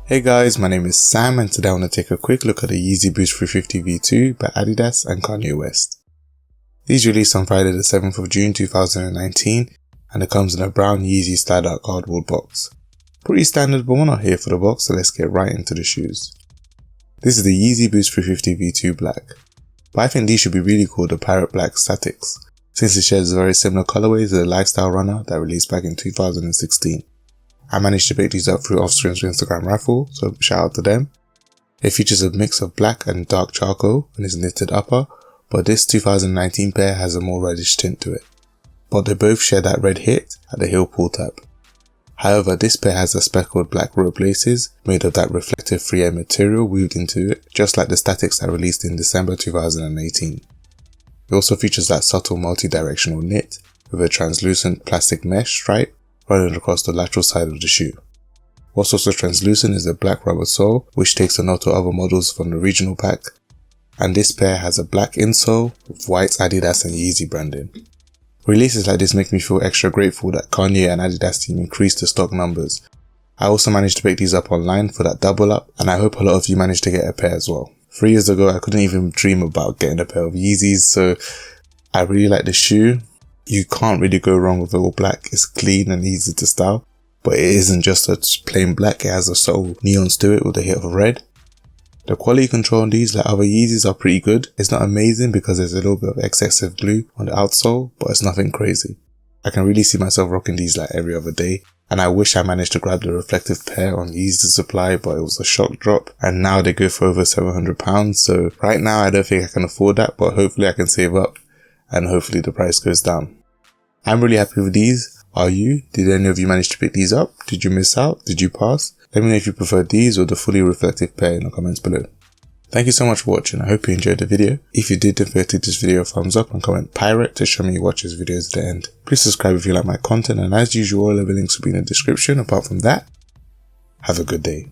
Hey guys, my name is Sam and today I want to take a quick look at the Yeezy Boost 350 V2 by Adidas and Kanye West. These released on Friday the 7th of June 2019 and it comes in a brown Yeezy styled out cardboard box. Pretty standard, but we're not here for the box, so let's get right into the shoes. This is the Yeezy Boost 350 V2 Black, but I think these should be really called the Pirate Black Statics, since it shares a very similar colorway to the Lifestyle Runner that released back in 2016. I managed to pick these up through Offspring's Instagram raffle, so shout out to them. It features a mix of black and dark charcoal and is knitted upper, but this 2019 pair has a more reddish tint to it. But they both share that red hit at the heel pull tab. However, this pair has a speckled black rope laces made of that reflective 3M material weaved into it, just like the Statics that released in December 2018. It also features that subtle multi-directional knit with a translucent plastic mesh stripe running across the lateral side of the shoe. What's also translucent is the black rubber sole, which takes a note to other models from the regional pack, and this pair has a black insole with white Adidas and Yeezy branding. Releases like this make me feel extra grateful that Kanye and Adidas team increased the stock numbers. I also managed to pick these up online for that double up, and I hope a lot of you managed to get a pair as well. 3 years ago I couldn't even dream about getting a pair of Yeezys, so I really like the shoe. You can't really go wrong with it all black. It's clean and easy to style, but it isn't just a plain black, it has a subtle neons to it with a hit of red. The quality control on these, like other Yeezys, are pretty good. It's not amazing because there's a little bit of excessive glue on the outsole, but it's nothing crazy. I can really see myself rocking these like every other day, and I wish I managed to grab the reflective pair on Yeezy supply, but it was a shock drop, and now they go for over £700, so right now I don't think I can afford that, but hopefully I can save up and hopefully the price goes down. I'm really happy with these. Are you? Did any of you manage to pick these up? Did you miss out? Did you pass? Let me know if you prefer these or the fully reflective pair in the comments below. Thank you so much for watching. I hope you enjoyed the video. If you did, don't forget to give this video a thumbs up and comment pirate to show me you watch this video to the end. Please subscribe if you like my content, and as usual all of the links will be in the description. Apart from that, have a good day.